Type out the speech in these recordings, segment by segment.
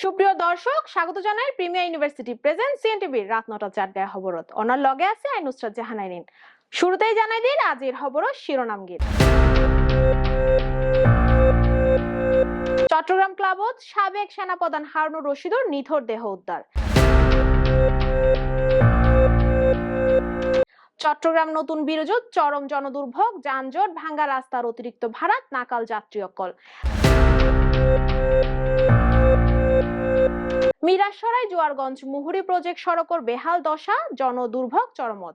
সুপ্রিয় দর্শক, স্বাগত জানাই প্রিমিয়ার ইউনিভার্সিটি প্রেজেন্ট সিএনটিভির রাত ৯টা ৪টায় খবরত। অনার লগে আছে আই নুসরাত জাহান আইরিন। শুরুতেই জানাই দিন আজির খবরত শিরোনামগীত। চট্টগ্রাম ক্লাবত সাবেক সেনাপ্রধান হারুনুর রশিদুর নিথর দেহ উদ্ধার। চট্টগ্রাম নতুন বিরজুত চরম জনদুর্ভোগ, যানজট, ভাঙ্গা রাস্তার অতিরিক্ত ভাড়া, নাকাল যাত্রী অকল। মিরাসরাই জোয়ারগঞ্জ মুহুরী প্রজেক্ট সড়কের বেহাল দশা, জনদুর্ভোগ চরমত।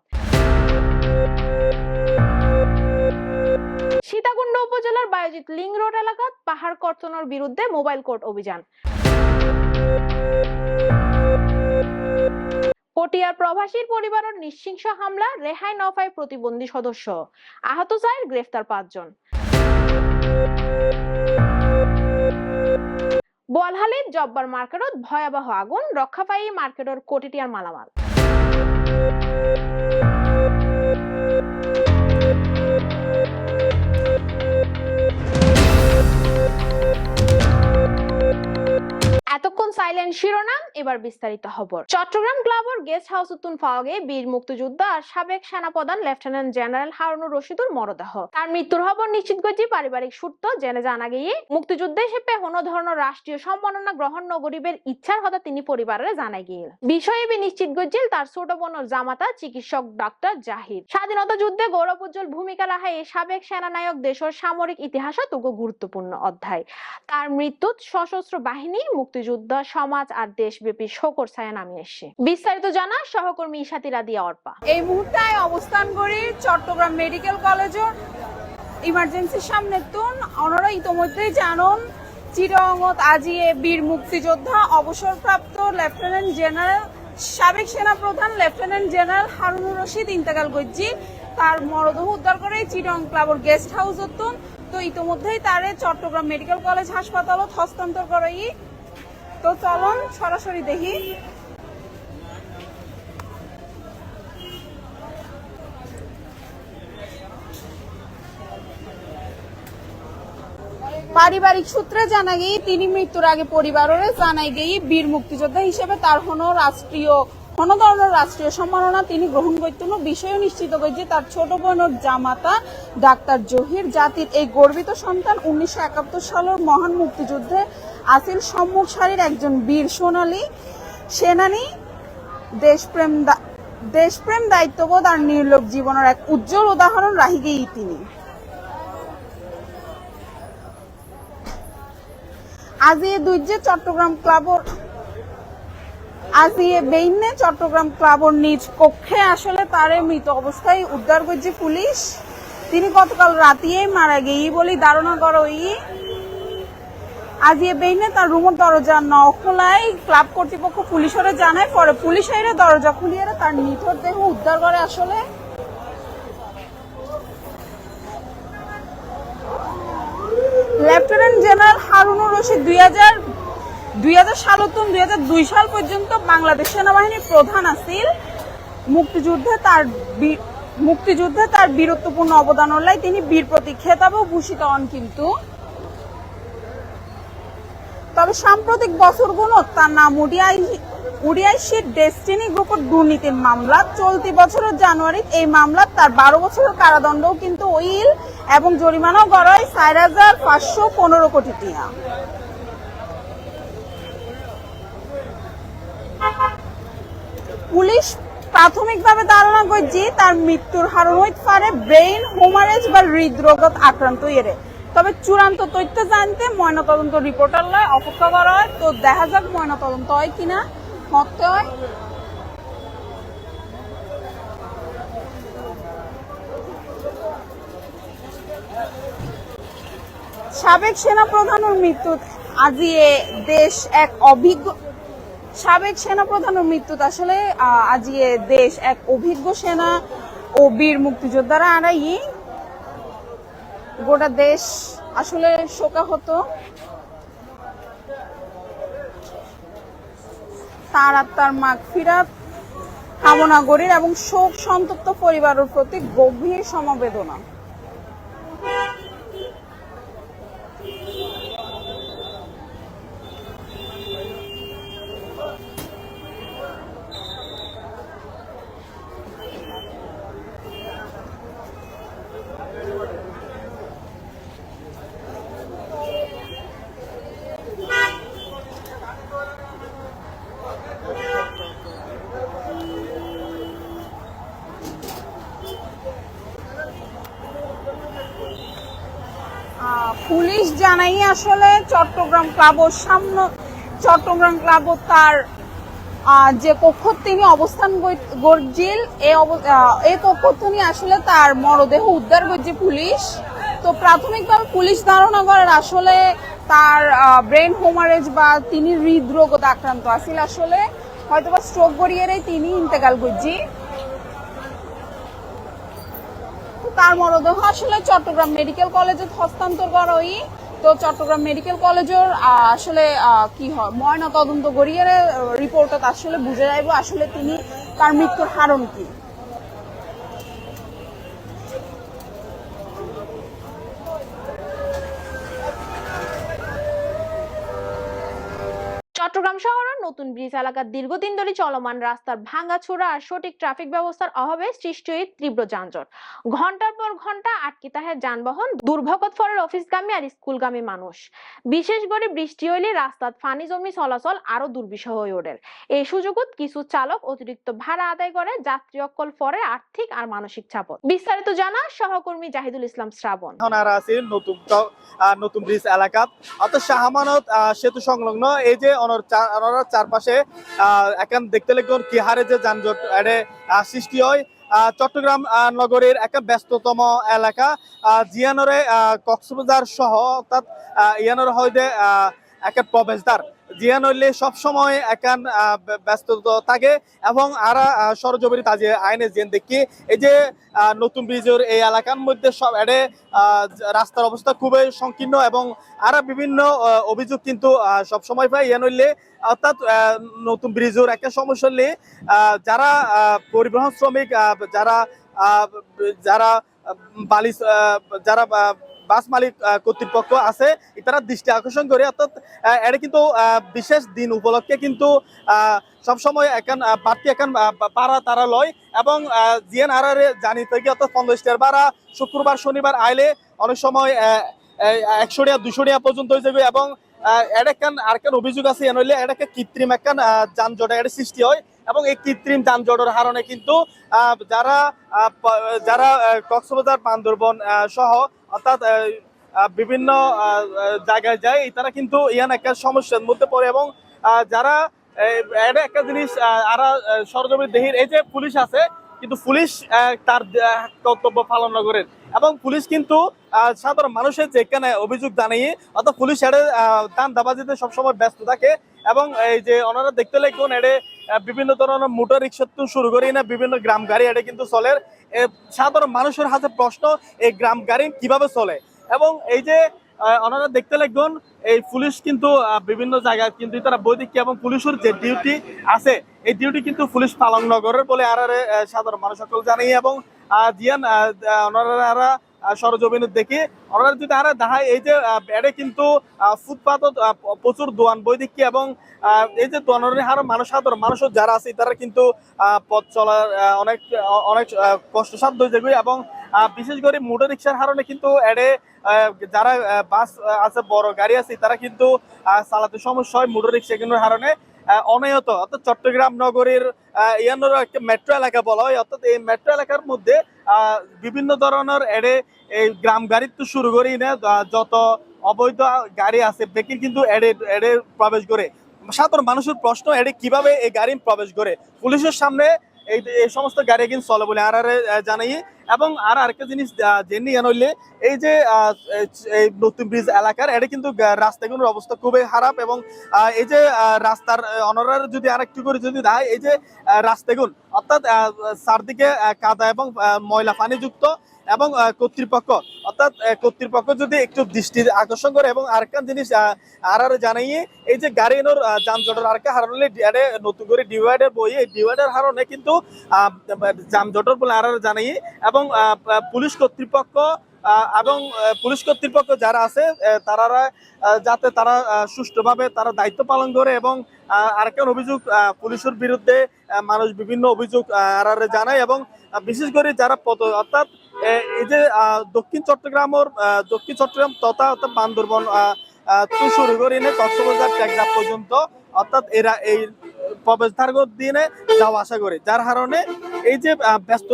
সীতাকুণ্ড উপজেলার বায়োজিৎ লিং রোড এলাকাত পাহাড় কর্তনের বিরুদ্ধে মোবাইল কোর্ট অভিযান। পটিয়ার প্রবাসীর পরিবারের নিঃশংস হামলা, রেহাই নফায় প্রতিবন্ধী সদস্য, আহত ৪, গ্রেফতার ৫ জন। বোয়ালহালীর জব্বার মার্কেটত ভয়াবহ আগুন, রক্ষা পাই মার্কেটের কোটিটিয়ার মালামাল। এতক্ষণ সাইলেন্ট শিরোনাম, এবার বিস্তারিত খবর। চট্টগ্রাম ক্লাবর গেস্ট হাউস উত্তুন ফাওয়াগে বীর মুক্তিযোদ্ধা আর সাবেক সেনাপ্রধান লেফটেন্যান্ট জেনারেল হারুনুর রশিদুর মরদেহ। তার মৃত্যুর খবর নিশ্চিত করেছে পারিবারিক সূত্র। জেনে জানা গিয়ে মুক্তিযুদ্ধ হিসেবে কোনো ধরনের রাষ্ট্রীয় সম্মাননা গ্রহণ নগরীবের ইচ্ছার কথা তিনি পরিবারের জানাই গিয়ে বিষয়ে নিশ্চিত করেছিল তার ছোট বোনের জামাতা চিকিৎসক ডক্টর জাহির। স্বাধীনতা যুদ্ধে গৌরবোজ্জ্বল ভূমিকা রাখা এই সাবেক সেনানায়ক দেশের সামরিক ইতিহাসত গুরুত্বপূর্ণ অধ্যায়। তার মৃত্যুত সশস্ত্র বাহিনী, মুক্তিযুদ্ধ, সমাজ আর দেশব্যাপী শোকর ছায়া নামে এসে। বিস্তারিত জানা সহকর্মী ইশাতি রাদিয়া অর্পা। এই মুহূর্তে অবস্থান করি চট্টগ্রাম মেডিকেল কলেজের ইমার্জেন্সির সামনে। ওনারা ইতিমধ্যেই জানুন চিরঙ্গত আজিয়ে বীর মুক্তিযোদ্ধা অবসরপ্রাপ্ত লেফটেন্যান্ট জেনারেল সাবেক সেনাপ্রধান লেফটেন্যান্ট জেনারেল হারুনুর রশিদ ইন্তেকাল করছি। তার মরদেহ উদ্ধার করে চিরং ক্লাবর গেস্ট হাউস হতুন। তো ইতিমধ্যেই তারে চট্টগ্রাম মেডিকেল কলেজ হাসপাতালত হস্তান্তর করাই। তো চলুন সরাসরি দেখি। পারিবারিক সূত্রে জানা গিয়ে তিনি মৃত্যুর আগে পরিবারের জানাই গিয়ে বীর মুক্তিযোদ্ধা হিসেবে তার কোনো ধরনের রাষ্ট্রীয় সম্মাননা তিনি গ্রহণ করতেন। বিষয় নিশ্চিত করেছে তার ছোট বোনের জামাতা ডাক্তার জহির। জাতির এই গর্বিত সন্তান 1971 সালের মহান মুক্তিযুদ্ধে আসিল সম্মুখ সারির একজন বীর সোনালী সেনানী। দেশপ্রেম, দায়িত্ববোধ আর নির্লোভ জীবনের এক উজ্জ্বল উদাহরণ রাহি গিয়ে তিনি। চট্টগ্রাম ক্লাবর নিজ কক্ষে আসলে তার মৃত অবস্থায় উদ্ধার করছে পুলিশ। তিনি গতকাল রাতেই মারা গিয়ে বলে ধারণা করা আজিয়ে বেইনে তার রুমের দরজা ন খোলায় ক্লাব কর্তৃপক্ষ পুলিশের জানায়। পরে পুলিশ এর দরজা খুলিয়ে তার নিথর দেহ উদ্ধার করে। আসলে লেফটেন্যান্ট জেনারেল হারুনুর রশিদ 2002 সাল পর্যন্ত বাংলাদেশ সেনাবাহিনীর প্রধান আছিল। মুক্তিযুদ্ধে তার বীরত্বপূর্ণ অবদান হলে তিনি বীর প্রতীক খেতাবেও ভূষিত হন। কিন্তু তবে সাম্প্রতিক বছরগুলো তার নাম উডিআইসির ডেস্টিনি গ্রুপের দুর্নীতির মামলা। চলতি বছরের জানুয়ারি এই মামলা তার 12 বছরের কারাদণ্ডও কিন্তু ওইল এবং জরিমানাও করা হয় 4,515 কোটি টাকা। পুলিশ প্রাথমিকভাবে ধারণা করছে তার মৃত্যুর কারণ হইতে পারে ব্রেইন হেমারেজ বা হৃদরোগত আক্রান্ত। তবে চূড়ান্ত তথ্য জানতে ময়নাতদন্ত রিপোর্টার অপেক্ষা করা হয়। তো দেখা যাক ময়নাতদন্ত হয় কিনা হতে হয়। সাবেক সেনাপ্রধানের মৃত্যু আজিয়ে দেশ এক অভিজ্ঞ সেনা ও বীর মুক্তিযোদ্ধারা আড়াই গোটা দেশ আসলে শোকাহত। তার আত্মার মাগফিরাত কামনা করি এবং শোক সন্তপ্ত পরিবারের প্রতি গভীর সমবেদনা। জানাই আসলে চট্টগ্রাম ক্লাবর সামনে চট্টগ্রাম ক্লাবর তার যে কক্ষ তিনি অবস্থান গর্জিল এই কক্ষ তিনি আসলে তার মরদেহ উদ্ধার করছে পুলিশ। তো প্রাথমিকভাবে পুলিশ ধারণা করেন আসলে তার ব্রেন হোমারেজ বা তিনি হৃদরোগত আক্রান্ত আসিল, আসলে হয়তোবা স্ট্রোক করিয়ে তিনি ইন্তেকাল করছি। তার মরদেহ আসলে চট্টগ্রাম মেডিকেল কলেজে হস্তান্তর করা হয়। তো চট্টগ্রাম মেডিকেল কলেজের আসলে কি হয় ময়না তদন্ত করিয়ে রিপোর্টত আসলে বুঝে যাইব আসলে তিনি তার মৃত্যুর কারণ কি। চট্টগ্রাম শহরের নতুন ব্রিজ এলাকার দীর্ঘদিন ধরে চলমান রাস্তার ভাঙাচোরা আর সঠিক ট্রাফিক ব্যবস্থার অভাবে সৃষ্টি হয় তীব্র যানজট। ঘন্টার পর ঘন্টা আটকে থাকে যানবাহন, দুর্ভোগত ফরের অফিসগামী আর স্কুলগামী মানুষ। বিশেষ করে বৃষ্টি হইলে রাস্তার ফানি জমি চলাচল আরো দুর্বিষহ হয়ে ওঠে। এই সুযোগত কিছু চালক অতিরিক্ত ভাড়া আদায় করে যাত্রী অকল ফরে আর্থিক আর মানসিক চাপত। বিস্তারিত জানা সহকর্মী জাহিদুল ইসলাম শ্রাবণ। নতুন ব্রিজ এলাকা অর্থাৎ শাহ আমানত সেতু সংলগ্ন এই যে চারপাশে এখন দেখতে লাগবে কি হারে যে যানজট সৃষ্টি হয়। চট্টগ্রাম নগরীর একটা ব্যস্ততম এলাকা জিয়ানরে কক্সবাজার সহ অর্থাৎ ইয়ানর হইতে একটা প্রবেশদ্বার জিয়ান হইলে সবসময় একান ব্যস্ততা থাকে এবং আরা সরজমিনে তাজে আইনে যেন দেখি এই যে নতুন ব্রিজের এই এলাকার মধ্যে সব রাস্তার অবস্থা খুবই সংকীর্ণ এবং আরা বিভিন্ন অভিযোগ কিন্তু সবসময় পাই ইয়ান হইলে অর্থাৎ নতুন ব্রিজের একটা সমস্যা হলে যারা পরিবহন শ্রমিক যারা যারা বালিশ যারা বাস মালিক কর্তৃপক্ষ আছে তারা দৃষ্টি আকর্ষণ করে অর্থাৎ এটা কিন্তু বিশেষ দিন উপলক্ষে কিন্তু সবসময় এখন বাড়তি এখন পাড়া তারা লয় এবং জিএন আর জানি থেকে অর্থাৎ 50 টাকার ভাড়া শুক্রবার শনিবার আইলে অনেক সময় 100 টাকা 200 টাকা পর্যন্ত হয়ে যাবে এবং আরেকখান অভিযোগ আছে নইলে এটাকে কৃত্রিম একখান যানজট এটা সৃষ্টি হয় এবং এই কৃত্রিম যানজটের কারণে কিন্তু যারা যারা কক্সবাজার বান্দরবন সহ অর্থাৎ বিভিন্ন জায়গায় যায় তারা কিন্তু ইয়ান একটা সমস্যার মধ্যে পড়ে এবং যারা এটা একটা জিনিস আর সরজমিন দেহির এই যে পুলিশ আছে কিন্তু পুলিশ তার কর্তব্য পালন না করেন এবং পুলিশ কিন্তু সাধারণ মানুষের যেখানে অভিযোগ জানিয়ে অর্থাৎ পুলিশ এটা দান দাবাজিতে সবসময় ব্যস্ত থাকে এবং এই যে ওনারা দেখতে লাগবেন এটা বিভিন্ন ধরনের মোটর রিক্সা তো শুরু করি না বিভিন্ন গ্রাম গাড়ি এটা কিন্তু চলে। সাধারণ মানুষের হাতে প্রশ্ন এই গ্রাম গাড়ি কিভাবে চলে এবং এই যে ওনারা দেখতে লাগবেন এই পুলিশ কিন্তু বিভিন্ন জায়গায় কিন্তু তারা বৈদিক এবং পুলিশের যে ডিউটি আছে এই ডিউটি কিন্তু পুলিশ পালন নগরের বলে আর সাধারণ মানুষ সকল জানাই এবং জিয়ান ওনারা সরজমিনে দেখি ওনারা যদি আর দেখায় এই যে এড়ে কিন্তু ফুটপাথ প্রচুর দোয়ান বৈদিক এবং এই যে দোয়ানের হার মানুষ সাধারণ মানুষ যারা আছে তারা কিন্তু পথ চলার অনেক অনেক কষ্টসাধ্য হয়ে যাবে এবং বিশেষ করে মোটর রিক্সার কারণে কিন্তু এড়ে যারা বাস আছে বড় গাড়ি আছে তারা কিন্তু চালাতে সমস্যা হয় মোটর রিক্সা কেনার কারণে অনায়ত অর্থাৎ চট্টগ্রাম নগরীর ইয়ানোর একটা মেট্রো এলাকা বলা হয় অর্থাৎ এই মেট্রো এলাকার মধ্যে বিভিন্ন ধরনের এড়ে এই গ্রাম গাড়ি তো শুরু করি না যত অবৈধ গাড়ি আছে বেকি কিন্তু এড়ে প্রবেশ করে সাধারণ মানুষের প্রশ্ন এড়ে কিভাবে এই গাড়ি প্রবেশ করে পুলিশের সামনে এই সমস্ত গাড়ি কিন্তু চলে বলে আর জানাই এবং আরেকটা জিনিস জেনে জানলে এই যে এই নতুন ব্রিজ এলাকার এটা কিন্তু রাস্তাগুলোর অবস্থা খুবই খারাপ এবং এই যে রাস্তার অনারার যদি আরেকটু করে যদি দেয় এই যে রাস্তাগুলো অর্থাৎ চারদিকে কাদা এবং ময়লা পানিযুক্ত এবং কর্তৃপক্ষ অর্থাৎ কর্তৃপক্ষ যদি একটু দৃষ্টি আকর্ষণ করে এবং আরেকটা জিনিস আর জানাইয়ে এই যে গাড়ির যানজটের আরেকটা হারণে নতুন করে ডিভাইডার বই এই ডিভাইডার হারণে কিন্তু যানজটের বলে আর জানাইয়ে এবং পুলিশ কর্তৃপক্ষ এবং পুলিশ কর্তৃপক্ষ যারা আছে তারা যাতে তারা সুষ্ঠুভাবে তারা দায়িত্ব পালন করে এবং আরেকটা অভিযোগ পুলিশের বিরুদ্ধে মানুষ বিভিন্ন অভিযোগ আর জানায় এবং বিশেষ করে যারা অর্থাৎ এই যে দক্ষিণ চট্টগ্রাম তথা অর্থাৎ বান্দরবন তো শুরু করি না কক্সবাজার টেকনাফ পর্যন্ত অর্থাৎ এরা এই প্রবেশদ্বার দিয়ে যাওয়া আসা করে যার কারণে এই যে ব্যস্ত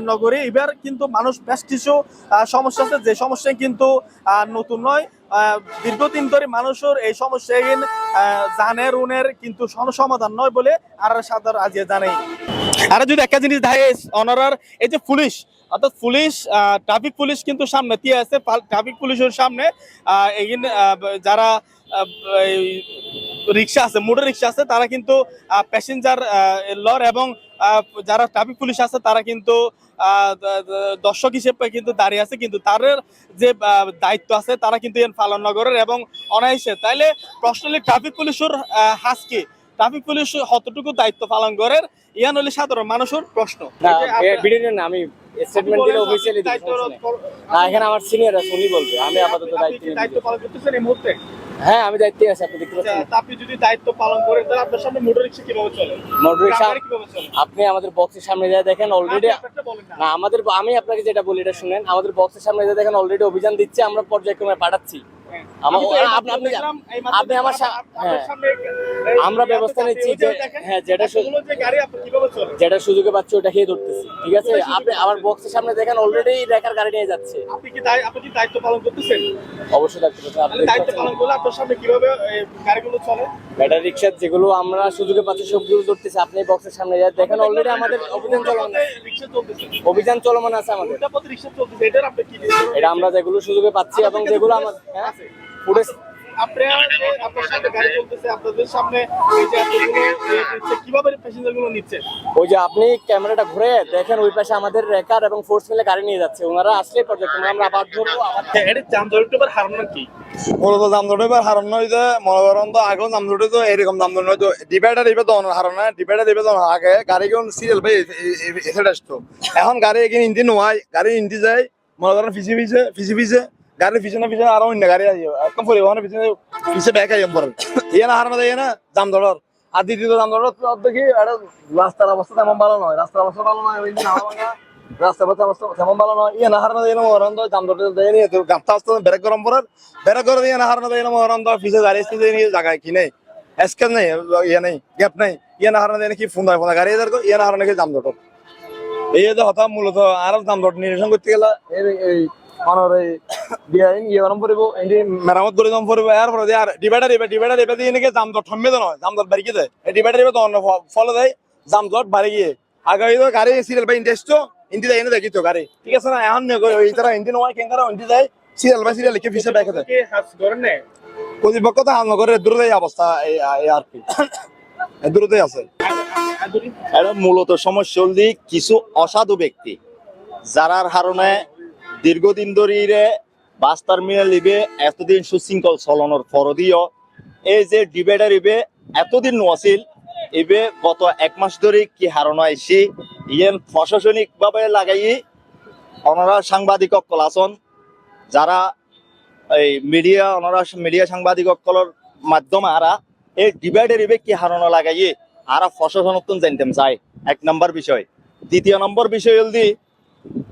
নগরী এবার কিন্তু মানুষ বেশ কিছু সমস্যা আছে যে সমস্যা কিন্তু নতুন নয় দীর্ঘদিন ধরে মানুষের এই সমস্যা জানের উনের কিন্তু সমাধান নয় বলে আর সাধারণ আজিয়ে জানেই। আর যদি একটা জিনিস দেখে অনারার এই যে পুলিশ, অর্থাৎ পুলিশ ট্রাফিক পুলিশ কিন্তু সামনে দিয়ে আছে, ট্রাফিক পুলিশের সামনে এখানে যারা রিক্সা আছে, মোটর রিক্সা আছে, তারা কিন্তু প্যাসেঞ্জার লর এবং যারা ট্রাফিক পুলিশ আছে তারা কিন্তু দর্শক হিসেবে কিন্তু দাঁড়িয়ে আছে, কিন্তু তাদের যে দায়িত্ব আছে তারা কিন্তু পালন নগরের এবং অনায়াসে। তাইলে প্রশ্নলি ট্রাফিক পুলিশের হাস কি, ট্রাফিক পুলিশ কতটুকু দায়িত্ব পালন করেন, ইয়ান হলে সাধারণ মানুষের প্রশ্ন। আমি স্টেটমেন্ট দিলে অফিসিয়ালি দিব, না এখানে আমার সিনিয়র আছে উনি বলবে, আমি আপাতত দায়িত্ব পালন করতেছেন এই মুহূর্তে? হ্যাঁ আমি দায়িত্বে আছি, আপনি দেখতে পাচ্ছেন। আপনি যদি দায়িত্ব পালন করেন তাহলে আপনার সামনে মোটর রিক্সা কিভাবে চলে? মোটর রিক্সা কিভাবে চলে? আপনি আমাদের বক্সের সামনে যা দেখেন অলরেডি, না আমাদের, আমি আপনাকে যেটা বলি এটা শুনেন, আমাদের বক্সের সামনে যা দেখেন অলরেডি অভিযান দিচ্ছে, আমরা পর্যায়ক্রমে পাঠাচ্ছি। আপনি আমার আমরা ব্যবস্থা নিচ্ছি যে হ্যাঁ যেটা সুযোগে পাচ্ছি ওটা খেয়ে ধরতেছি, ঠিক আছে? আপনি আমার বক্সের সামনে দেখেন অলরেডি রেখার গাড়ি নিয়ে যাচ্ছে। আপনি কি দায়িত্ব পালন করতেছেন? অবশ্যই দায়িত্ব পালন। আপনি দায়িত্ব পালন করলে আপনার সামনে কিভাবে গাড়িগুলো চলে? ব্যাটারি রিক্সা যেগুলো আমরা সুযোগে পাচ্ছি সবগুলো ধরতেছি। আপনি বক্সের সামনে যা দেখেন অলরেডি আমাদের অভিযান চলমান আছে, অভিযান চলমান আছে আমাদের। এটা আমরা যেগুলো সুযোগে পাচ্ছি এবং যেগুলো আমাদের ফুটেজ আপনার সামনে গাড়ি চলতেছে, আপনাদের সামনে এই যে এতগুলো কিভাবে প্যাসেঞ্জারগুলো নিচ্ছে? ওই যে আপনি ক্যামেরাটা ঘুরে দেখেন ওই পাশে আমাদের রেকার এবং ফোর্স মিলে গাড়ি নিয়ে যাচ্ছে, ওনারা আসলে পর্যায়ক্রমে আমরা আবার ধরবো। এটা জামজটের হারানোর কি মূলত জামজটের হারানো হইতে মনে করেন তো আগে জামজটে তো এরকম জামজট নয়, তো ডিভাইডার দিবে তো হারানো, ডিভাইডার দিবে তো আগে গাড়ি কোন সিরিয়াল ভাই এসে আসতো। এখন গাড়ি এখানে ইঞ্জিন নয়, গাড়ি ইঞ্জিন যায় মনে করেন ফিসে গাড়ির পিছনে আরো অন্য গাড়ি আছে একদম পরিবহনের পিছিয়ে ব্যাক আইম পড়ে ইয়ে না হারানো যায় না জামজটর। আর দ্বিতীয় জামজটর দেখি রাস্তার অবস্থা তেমন ভালো নয়, রাস্তার অবস্থা ভালো নয়, রাস্তার অবস্থা তেমন ভালো নয়, ইয়ে না হারানো যায় না মহরণ তো জামজটে দেয় নি গামটা আসতে ব্রেক গরম পড়ার ব্রেক করে দিয়ে না হারানো যায় না মহরণ তো পিছিয়ে গাড়ি আসতে নিয়ে জায়গায় কি নেই স্কেচ নেই, ইয়ে নেই গ্যাপ নেই, ইয়ে না হারানো যায় কি ফোন গাড়ি ইয়ে না হারানো জামজটর। এই যে হতা মূলত আর জামজট নিরসন করতে গেলে এই মেরামত করে দম পড়বো এর পরে আর ডিভাইডার দিয়ে নাকি জামজট থমবে তো নয়, জামজট বাড়ি গিয়ে দেয় ডিভাইডার ফলে দেয় জামজট বাড়ি গিয়ে আগে গাড়ি সিরিয়াল বাই ইন্টারেস্ট ইন্টি দেয় এনে দেখি তো গাড়ি ঠিক আছে না, এখন এই তারা ইন্টি নয় কেঙ্কারা ইন্টি দেয় সিরিয়াল বাই সিরিয়াল লিখে ফিসে ব্যাকে দেয় প্রতিপক্ষ তো হাল নগরের দূরে অবস্থা আর কি দূরতে আছে। মূলত সমস্যা হল কিছু অসাধু ব্যক্তি যারার কারণে দীর্ঘদিন ধরে বাস টার্মিনাল ইবে এতদিন সুশৃঙ্খল চলনের পরদিও এই যে ডিভাইডার ইবে এতদিন নছিল ইবে গত এক মাস ধরে কি হারানো আইসি ইয়েন প্রশাসনিক ভাবে লাগাই ওনারা সাংবাদিক অকল আছেন যারা এই মিডিয়া সাংবাদিক অকলের মাধ্যমে আরা এই ডিভাইডার ইবে কি হারানো লাগাই আরা প্রশাসনত্ব জানতাম চাই এক নম্বর বিষয়। দ্বিতীয় নম্বর বিষয় হল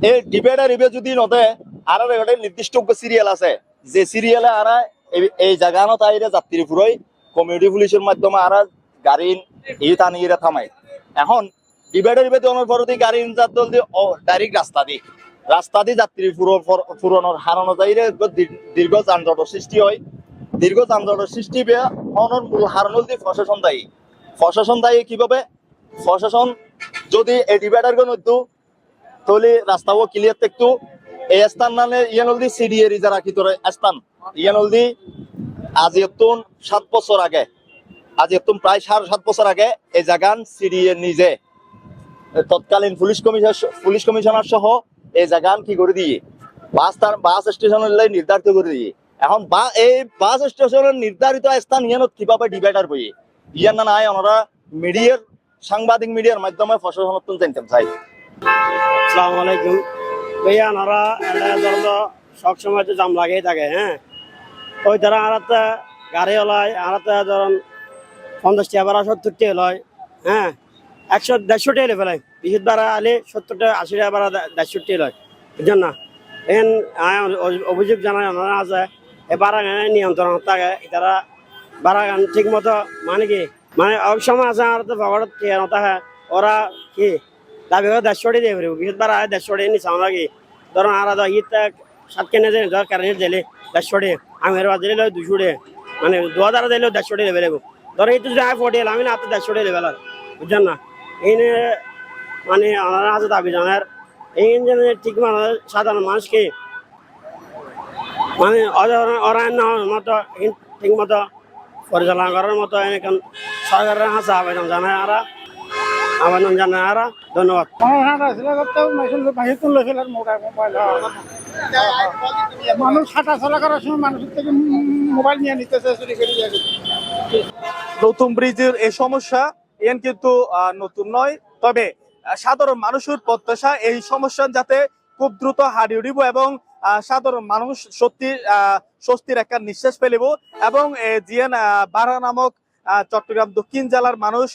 এই ডিভাইডার ইবে যদি নদে আর একটা নির্দিষ্ট সিরিয়াল আছে যে সিরিয়ালে আর এই জায়গা তাইরে যাত্রী ফুরই কমিউনিটি পুলিশের মাধ্যমে আর গাড়ি এই টানিয়ে থামাই। এখন ডিভাইডার ইবে পরবর্তী গাড়ি দল দিয়ে ডাইরেক্ট রাস্তা দিয়ে যাত্রী ফুরনোর হারানো যাইরে দীর্ঘ যানজটের সৃষ্টি হয়। দীর্ঘ যানজটের সৃষ্টি হওয়ার মূল হারানো দিয়ে প্রশাসন দায়ী কিভাবে? প্রশাসন যদি এই ডিভাইডার নদী তাহলে রাস্তাও ক্লিয়ার থাকতো। এই স্থান মানে ইয়ানলদি সিডিএর যারা কি তোর স্থান ইয়ানলদি আজ 7 বছর আগে প্রায় 7.5 বছর আগে এই জায়গান সিডিএ নিজে তৎকালীন পুলিশ কমিশনার সহ এই জায়গান কি করে দিয়ে বাস স্টেশনের নির্ধারিত করে দিয়ে। এখন এই বাস স্টেশনের নির্ধারিত স্থান ইয়ানত কিভাবে ডিভাইডার বইয়ে ইয়ান না নাই ওনারা সাংবাদিক মিডিয়ার মাধ্যমে প্রশাসন জানতাম চাই। আসসালামু আলাইকুম ভাইয়া, ওনারা ধরো সবসময় তো জাম লাগেই থাকে। হ্যাঁ ওই ধরা আড়াতে গাড়ি হলায় আড়াতে ধরুন 50 টাকা ভাড়া 70 টাকা লয়। হ্যাঁ 100-150 টাকা ফেলায়, 20 ভাড়া আলে 70 টাকা 80 টাকা ভাড়া 150 টাকা লয়। বুঝছেন না? এখন অভিযোগ জানায় ওনারা আছে এই ভাড়া গানের নিয়ন্ত্রণ থাকে, তারা ভাড়া গান ঠিক মতো মানে কি মানে অনেক সময় আছে আর তো ভগড় থাকে ওরা কি দাবি করে 150 টাকা দিয়ে ফেরব 20 ভাড়া 150 টাকা নিচ্ছে আমরা কি ধরুন আর ইটা 7 কেনে ধর কারেন্ট দিলে 150 টাকা আমের বাদ দিলে 200 টাকা মানে 2000 দিলে 150 টাকা লেভেল ধরো এই তো যদি 40 আমি না তো 150 টাকা লেভেল বুঝছেন না এই মানে আমার আছে দাবি জানার এই যে ঠিক মানে সাধারণ মানুষকে মানে অরণ্য মতো ঠিক মতো পরিচালনা করার মতো এখন সরকারের কাছে আবেদন জানায় ধন্যবাদ। মানুষ হাঁটা চলা করার সময় মানুষের থেকে মোবাইল নিয়ে নিতেছে চুরি করে নিয়ে যাচ্ছে। নতুন ব্রিজের এই সমস্যা এন কিন্তু নতুন নয়, তবে সাধারণ মানুষের প্রত্যাশা এই সমস্যা যাতে খুব দ্রুত হারিয়ে উঠিব এবং সাধারণ মানুষ সত্যি স্বস্তির একটা নিঃশ্বাস ফেলিব এবং জিএন বাড়া নামক চট্টগ্রাম দক্ষিণ জেলার মানুষ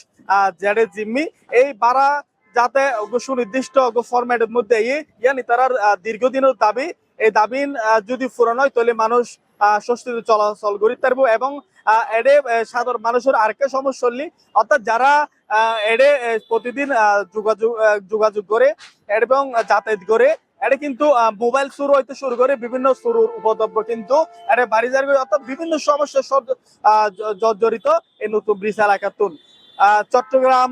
জেডে জিম্মি এই বাড়া যাতে সুনির্দিষ্ট ফরম্যাটের মধ্যে ইয়ানি তার দীর্ঘদিনের দাবি, এই দাবি যদি পূরণ হয় তাহলে মানুষ স্বস্তিতে চলাচল করি পারব এবং এডে সাধারণ মানুষের আরেকটা সমস্যা হলি অর্থাৎ যারা এডে প্রতিদিন যোগাযোগ করে এবং যাতায়াত করে এটা কিন্তু মোবাইল শুরু হইতে শুরু করে বিভিন্ন শুরুর উপদ্রব্য কিন্তু এটা বাড়ি যাবে অর্থাৎ বিভিন্ন সমস্যার জর্জরিত এই নতুন ব্রিজ এলাকাতুন চট্টগ্রাম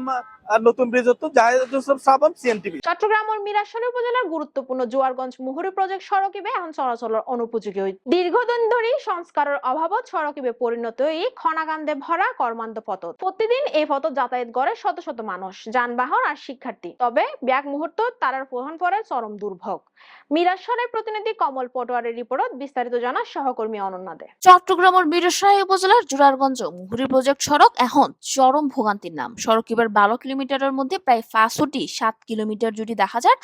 নতুন ব্রিজ হতো জাহেদ হোসেন শ্রাবণ সিএনটিভি। চট্টগ্রাম ও মিরাশালী উপজেলার গুরুত্বপূর্ণ জোয়ারগঞ্জ মুহুরী প্রজেক্ট সড়কিবে এখন চলাচলের অনুপযোগী হই দীর্ঘদিন ধরে সংস্কারের অভাবত সড়কিবে পরিণত হই খনাগান্দে ভরা কর্মান্ত পথ। প্রতিদিন এই পথ যাতায়াত করে শত শত মানুষ, যানবাহন আর শিক্ষার্থী। তবে ব্যাক মুহূর্ত তারার প্রধান পরে চরম দুর্ভোগ। মিরাশালের প্রতিনিধি কমল পটোয়ারের রিপোর্ট বিস্তারিত জানা সহকর্মী অনন্যা দে। চট্টগ্রামের মিরসরাই উপজেলার জোরারগঞ্জ মুহুরী প্রজেক্ট সড়ক এখন চরম ভোগান্তির নাম। সড়ক এবার 12 কিলোমিটারের মধ্যে প্রায় 7 কিলোমিটার জুড়ে দেখা যায়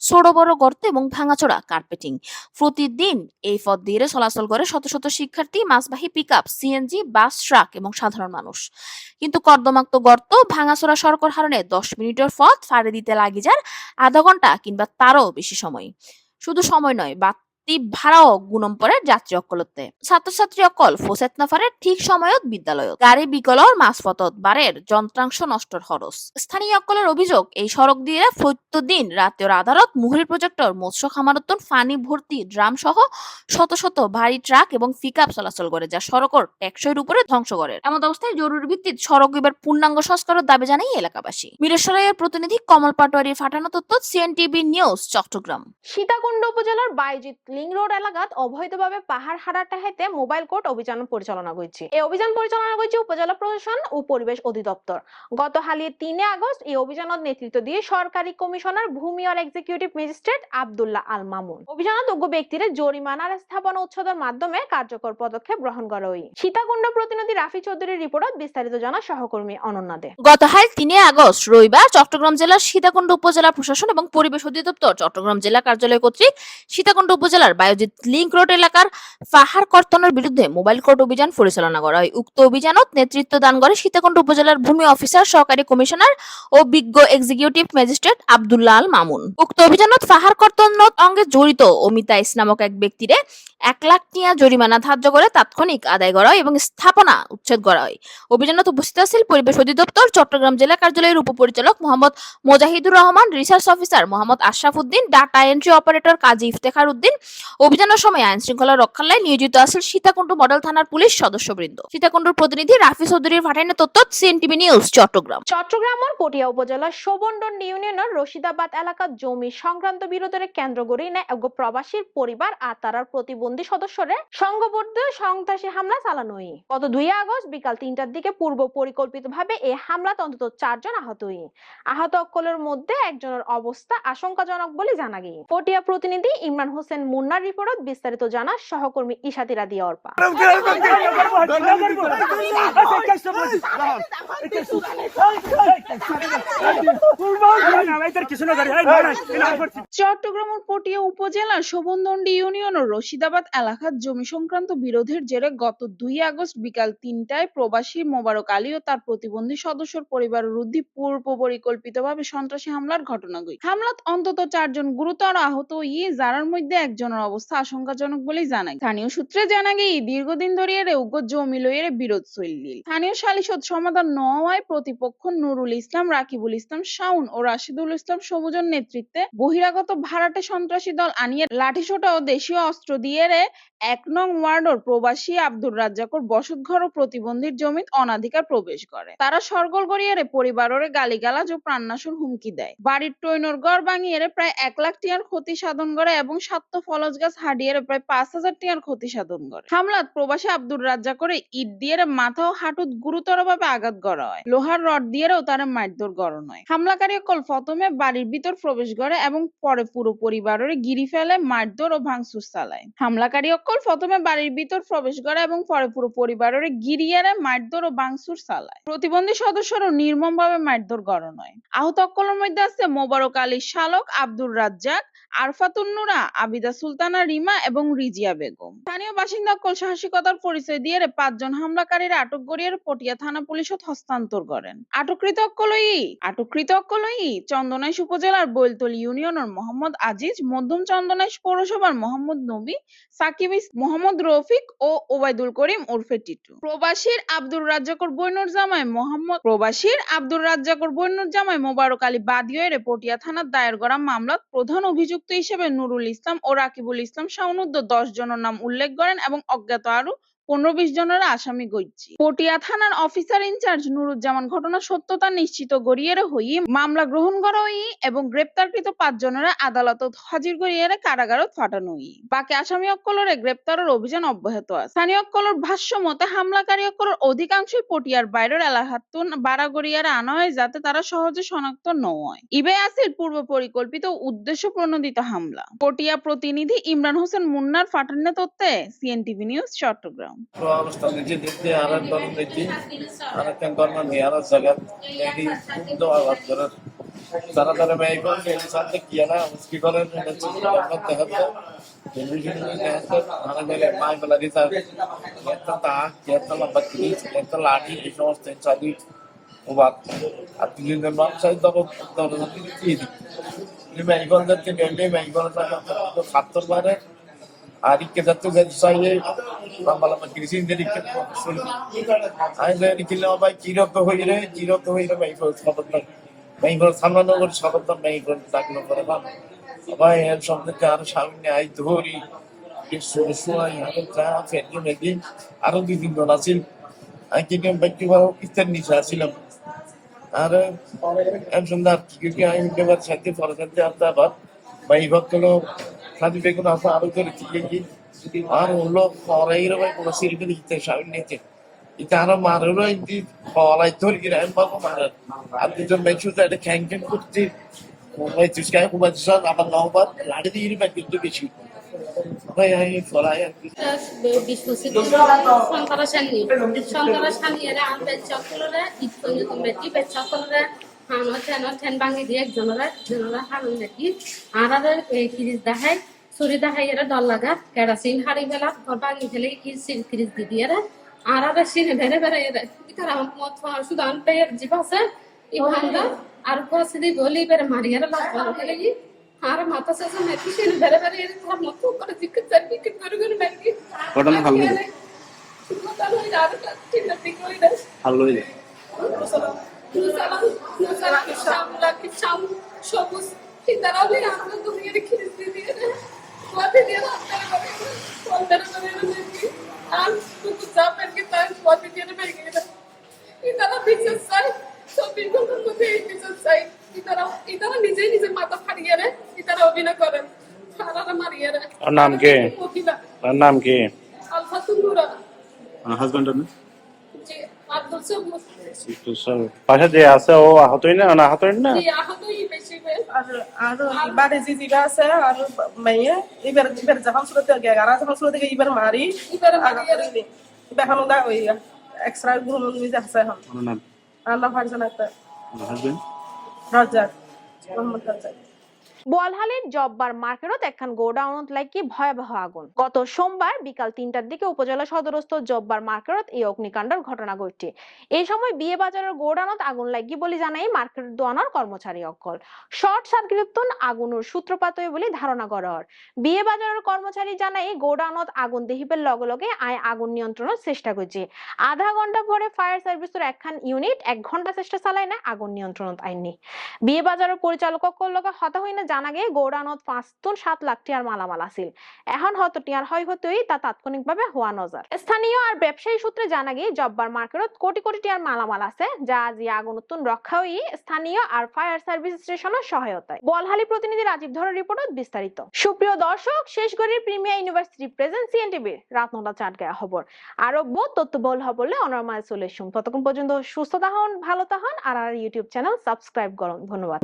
ছোট বড় গর্ত এবং ভাঙাচোরা কার্পেটিং। প্রতিদিন এই পথ দিয়ে চলাচল করে শত শত শিক্ষার্থী, মাছবাহী পিকআপ, সিএনজি, বাস, ট্রাক এবং সাধারণ মানুষ। কিন্তু কর্দমাক্ত গর্ত, ভাঙাচোরা সড়কের কারণে 10 মিনিটের পথ পাড়ি দিতে লাগে যায় আধা ঘন্টা কিংবা তারও বেশি সময়। শুধু সময় নয়, ভাড়াও গুণম পরে যাত্রী অকলতে ছাত্রছাত্রী অকল ফোসেত নাফারে ঠিক সময়ত বিদ্যালয়ত গাড়ি বিকলর মাঝপথত বারের যন্ত্রাংশ নষ্টর খরচ। স্থানীয় অকলের অভিযোগ এই সড়ক দিয়ে প্রত্যেকদিন রাতের আধারত মুহুরী প্রজেক্টর মৎস্য খামারতন ফানি ভর্তি ড্রাম সহ শত শত ভারী ট্রাক এবং পিকআপ চলাচল করে, যা সড়কের টেকসইয়ের উপরে ধ্বংস করে। এমন অবস্থায় জরুরি ভিত্তিতে সড়ক এবার পূর্ণাঙ্গ সংস্কারের দাবি জানাই এলাকাবাসী। মিরসরাইয়ের প্রতিনিধি কমল পাটোয়ারি ফাটানো তথ্য, সিএনটিভি নিউজ, চট্টগ্রাম। সীতাকুণ্ড উপজেলার বাইজিত লিং রোড এলাকাত অবৈধভাবে পাহাড় হারার ঠাইতে মোবাইল কোর্ট অভিযান পরিচালনা করছে। এই অভিযান পরিচালনা করছে উপজেলা প্রশাসন ও পরিবেশ অধিদপ্তর। গত হালিয়ে 3 আগস্ট এই অভিযানত নেতৃত্ব দিয়ে সরকারি কমিশনার ভূমি আর এক্সিকিউটিভ ম্যাজিস্ট্রেট আব্দুল্লাহ আল মামুন। অভিযানত যোগ্য ব্যক্তিরা জরিমানার স্থাপনা উচ্ছেদের মাধ্যমে কার্যকর পদক্ষেপ গ্রহণ করা হয়। সীতাকুণ্ড প্রতিনিধি রাফি চৌধুরীর রিপোর্ট বিস্তারিত জানা সহকর্মী অনন্যা দে। গত 3 আগস্ট রবিবার চট্টগ্রাম জেলার সীতাকুণ্ড উপজেলা প্রশাসন এবং পরিবেশ অধিদপ্তর চট্টগ্রাম জেলা কার্যালয় কর্তৃক সীতাকুণ্ড উপজেলার বায়োজিৎ লিংক রোড এলাকার পাহাড় কর্তনের বিরুদ্ধে মোবাইল কোর্ট অভিযান পরিচালনা করা হয়। উক্ত অভিযানত নেতৃত্ব দান করে সীতাকুণ্ড উপজেলার ভূমি অফিসার, সহকারী কমিশনার ও বিজ্ঞ এক্সিকিউটিভ ম্যাজিস্ট্রেট আব্দুল্লাহ আল মামুন। উক্ত অভিযানত পাহাড় কর্তনত অঙ্গে জড়িত অমিতা ইস নামক এক ব্যক্তিরে 1 লাখ টিয়া জরিমানা ধার্য করে তাৎক্ষণিক আদায় করা হয় এবং স্থাপনা উচ্ছেদ করা হয়। অভিযানত উপস্থিত ছিল পরিবেশ অধিদপ্তর চট্টগ্রাম জেলা কার্যালয়ের উপপরিচালক Mohammad Mojahidur Rahman, research officer Mohammad Ashraf Uddin, data entry operator Kazi Iftekhar Uddin. অভিযানের সময় আইন শৃঙ্খলা রক্ষায় নিয়োজিত আছে সীতাকুণ্ড মডেল থানার পুলিশ সদস্যবৃন্দ। সীতাকুণ্ডের প্রতিনিধি রাফি চৌধুরীর পাঠানো তথ্য, সিএনটিভি নিউজ, চট্টগ্রাম। চট্টগ্রামের পটিয়া উপজেলার শোভনডন্ডি ইউনিয়নের রশিদাবাদ এলাকার জমি সংক্রান্ত বিরোধের কেন্দ্র করে এক প্রবাসীর পরিবার আর তার প্রতিবন্ধী সদস্যরে সংঘবদ্ধ সন্ত্রাসী হামলা চালানো হয়। গত 2 আগস্ট বিকাল 3টার দিকে পূর্ব পরিকল্পিতভাবে এই হামলাতে অন্তত 4 জন আহত হয়। আহত অকলের মধ্যে একজনের অবস্থা আশঙ্কাজনক বলে জানা গিয়ে। পটিয়া প্রতিনিধি ইমরান হোসেন মুন্নার রিপোর্ট বিস্তারিত জানা সহকর্মী ইশাতিরা দিয়া অর্পা। চট্টগ্রামের পটিয়া উপজেলার শোভনদন্ডি ইউনিয়নের রশিদাবাদ এলাকার জমি সংক্রান্ত বিরোধের জেরে গত 2 আগস্ট বিকাল 3টায় প্রবাসী মোবারক আলী ও তার প্রতিবন্ধী সদস্যর পরিবারের বিরুদ্ধে পূর্ব পরিকল্পিতভাবে সন্ত্রাসী হামলার ঘটনা ঘটে। হামলাত অন্তত 4 জন গুরুতর আহত হয়ে, যার মধ্যে একজনের অবস্থা আশঙ্কাজনক বলে জানায়। স্থানীয় সূত্রে জানা গিয়ে দীর্ঘদিন ধরে উগ্র জমি লইয়ের বিরোধ চলছিল। স্থানীয় সালিশত সমাধান ন হওয়ায় প্রতিপক্ষ নুরুল ইসলাম রাকিবুল আরাবুল ইসলাম শাওন ও রাশিদুল ইসলাম সবুজের নেতৃত্বে বহিরাগত ভাড়াটে সন্ত্রাসী দল আনিয়ে লাঠিসোঁটা ও দেশীয় অস্ত্র দিয়ে ১ নং ওয়ার্ডর প্রবাসী আব্দুর রাজ্জাকর বসতঘর ও প্রতিবন্ধীর জমিত অনাধিকার প্রবেশ করে। তারা সরগোল গড়িয়ে পরিবারের গালিগালাজ ও প্রাণনাশের হুমকি দেয়। বাড়ির টইনর ঘর ভাঙিয়ে প্রায় ১ লাখ টিয়ার ক্ষতি সাধন করে এবং ৭ ফলজ গাছ হাডিয়ে প্রায় ৫,০০০ টিয়ার ক্ষতি সাধন করে। হামলাত প্রবাসী আব্দুর রাজ্জাকরে ইট দিয়ে মাথা ও হাঁটুত গুরুতরভাবে আঘাত করা হয়। লোহার রড দিয়েও তারা মারধর করা হয়। হামলাকারী অকল প্রথমে বাড়ির ভিতর প্রবেশ করে এবং পরে পুরো পরিবারের গিরি ফেলে মারধর ও ভাঙচুর চালায়। হামলাকারী অকল প্রথমে বাড়ির ভিতর প্রবেশ করে এবং পরে পুরো পরিবারের গিরিয়ারে মারধর ও ভাঙচুর চালায়। প্রতিবন্ধী সদস্যরও নির্মমভাবে মারধর করা হয়। আহত অকলের মধ্যে আছে মোবারক আলী শালক, আব্দুর রাজ্জাক, আরফাতুন নুরা, আবিদা সুলতানা রিমা এবং রিজিয়া বেগম। স্থানীয় বাসিন্দা অকল সাহসিকতার পরিচয় দিয়ে ৫ জন হামলাকারীরা আটক করিয়ে পটিয়া থানা পুলিশত হস্তান্তর করেন। আটককৃত অকলই চন্দনাইশ উপজেলার বৈলতলী ইউনিয়নের মোহাম্মদ আজিজ, মধ্যম চন্দনাইশ পৌরসভার মোহাম্মদ নবী, সাকিব, মোহাম্মদ রফিক ও ওবায়দুল করিম ওরফে টিটু। প্রবাসীর আব্দুর রাজ্জাকর বৈনুর জামাই মোবারক আলী বাদীর পটিয়া থানার দায়ের করা মামলাত প্রধান অভিযুক্ত হিসেবে নুরুল ইসলাম ও রাকিবুল ইসলাম শাওনুদ্দ ১০ জনের নাম উল্লেখ করেন এবং অজ্ঞাত আরো ১৫-২০ জনের আসামি গইছে। পটিয়া থানার অফিসার ইনচার্জ নুরুজ্জামান ঘটনা সত্যতা নিশ্চিত করিয়ে হই মামলা গ্রহণ করা হই এবং গ্রেপ্তারকৃত ৫ জনের আদালতত হাজির করিয়ে কারাগারত পাঠানো হই। বাকি আসামি অকলরে গ্রেপ্তারের অভিযান অব্যাহত আছে। স্থানীয় অকলর ভাষ্য মতে হামলাকারী অকলর অধিকাংশই পটিয়ার বাইরের এলাকাতুন বাড়াগড়িয়ারে আনা হয় যাতে তারা সহজে শনাক্ত নয়। ইবে আসিল পূর্ব পরিকল্পিত উদ্দেশ্য প্রণোদিত হামলা। পটিয়া প্রতিনিধি ইমরান হোসেন মুন্নার ফাটান্নে তথ্যে সিএনটিভি নিউজ চট্টগ্রাম। অবস্থা নিজে দেখতে আর এক ধরনের দেখি আর একটা ধর্ম নিয়ে আর জায়গা এই খুব আওয়াজ করার তারা তারা ব্যয় করে সাথে কি না কি করেন করতে হবে টেলিভিশন মানে গেলে মাই বলা দিতে একটা তা একটা লম্বা ক্রিজ একটা লাঠি এই সমস্ত চাবি ও বাদ আর তিনজন মানুষের দরজা কি দিই মেডিকেল যাচ্ছে মেডিকেল ছাত্র বারে আর ইকে যাচ্ছে যে চাইলে লম্বা কৃষি আমি কিনলে ভাই চিরত হইলে মেডিকেল খবরদার মেডিকেল সামলানো করে খবরদার মেডিকেল চাকরি করে ভাই এর সম্পর্কে আরো সামনে আই ধরি আরো ২-৩ জন আছিল আমি কিন্তু ব্যক্তিগত ইত্যাদি নিচে আসছিলাম আর সুন্দর কি আমি সাথে পরবর্তী আসতে আবার মেডিকেল গুলো খাদি বেগুন আসা আরো করে কি আর হলো পড়াইরে ভাই কোনো সিরিকে দিতে সামনে নিতে এটা আরো মারলো পলাই ধরি কিনা আমি বাবু মারার আর ২ জন মেয়ে শুধু একটা খ্যাং করতে Tuskaya kumatisyon abang naubat, lari di iribat gitu beshi. Kaya ay folaya. Diskusi সন্তারা Sunny এরা আমবে চক্করে ইতনে কমিটি বে চক্করে হানো ঠেন ভাঙি দিয়ে জনরা হারুন নাকি আরারে কিরিস দেখায় সুরি দেখায় এরা দল লাগা কেরাসিন হাড়ি ফেলা ভাঙি ফেলে কি সিল কিরিস দি দিয়ে আরারে সিনে বেরে এরা ইতারা মত শুধু আনতে জিবাসে ইভান্ডা আর কোসিদি বলি বেরে মারিয়ারা লাগা ফেলেগি আর মাথা সাসা মেথি সিনে বেরে এরা তার মত করে জিক্ক চারকি কি করে মেকি ঘটনা ভালো হইছে ভালো হইছে সবুজ সিতারালে আমরা দুনিয়া রেখে দিয়ে কোয়াতে দিয়ে আর শুধু জাপান কি তাই কোয়াতে দিয়ে বেরিয়ে ইতারা বিশেষ চাই সব বিকল্প করতে বিশেষ চাই ইতারা নিজে মাথা ফাড়িয়ে রে ইতারা অভিনয় করেন সারারা মারিয়ে রে আর নাম কে আলফাতুন নুরা হাজবেন্ড না জি আব্দুল সবুজ পাশে যে আছে ও আহতই না জি আহতই বেশি আর বাড়ি জিজিবা আছে আর মাইয়া এবার যখন শুরু থেকে গারা যখন শুরু থেকে এবার মারি বেখানো দা ওই এক্সট্রা গ্রুপ নিয়ে যাচ্ছে এখন নাম আল্লাহ ফারজানাতে হাজবেন্ড রাজ্জাক মোহাম্মদ রাজ্জাক বোয়ালহালীর জব্বার মার্কেটত একখান গোডাউনত লাগি ভয়াবহ আগুন। গত সোমবার বিকাল 3টার দিকে উপজেলা সদরস্থ জব্বার মার্কেটত এই অগ্নিকাণ্ডের ঘটনা ঘটছে। এই সময় বিয়ে বাজারের গোডাউনত আগুন লাগি বলে জানাই মার্কেট দোয়ানোর কর্মচারী অকল। শর্ট সার্কিটতন আগুনের সূত্রপাত হয় বলে ধারণা করা হয়। বিয়ে বাজারের কর্মচারী জানাই গোডাউনত আগুন দেখিবের লগে লগে আগুন নিয়ন্ত্রণের চেষ্টা করছে। আধা ঘন্টা পরে ফায়ার সার্ভিসের একখান ইউনিট 1 ঘন্টা চেষ্টা চালায় না আগুন নিয়ন্ত্রণত আইনি। বিয়ে বাজারের পরিচালকক লগে হতা হইনা জানা গে গোডাউনত 5-7 লাখ টিয়ার মালামাল আছিল। এখন হয়তো টিয়ার হয় হতই তা তাৎক্ষণিকভাবে হওয়া নজর। স্থানীয় আর ব্যবসায়ী সূত্রে জানা গে জব্বার মার্কেটত কোটি কোটি টিয়ার মালামাল আছে যা আজ আগুনতুন রক্ষা হই স্থানীয় আর ফায়ার সার্ভিস স্টেশনের সহায়তায়। বোয়ালহালী প্রতিনিধি রাজীব ধরের রিপোর্টত বিস্তারিত। সুপ্রিয় দর্শক, শেষ গড়ির প্রিমিয়ার ইউনিভার্সিটি প্রেজেন্ট সিএনটিভির রাত 9টা 4 গায়া খবর আরো বহুত তথ্যবহুল হবলে অনরমাল সলিউশন। ততক্ষণ পর্যন্ত সুস্থ থাকুন, ভালো থাকুন আর ইউটিউব চ্যানেল সাবস্ক্রাইব করুন। ধন্যবাদ।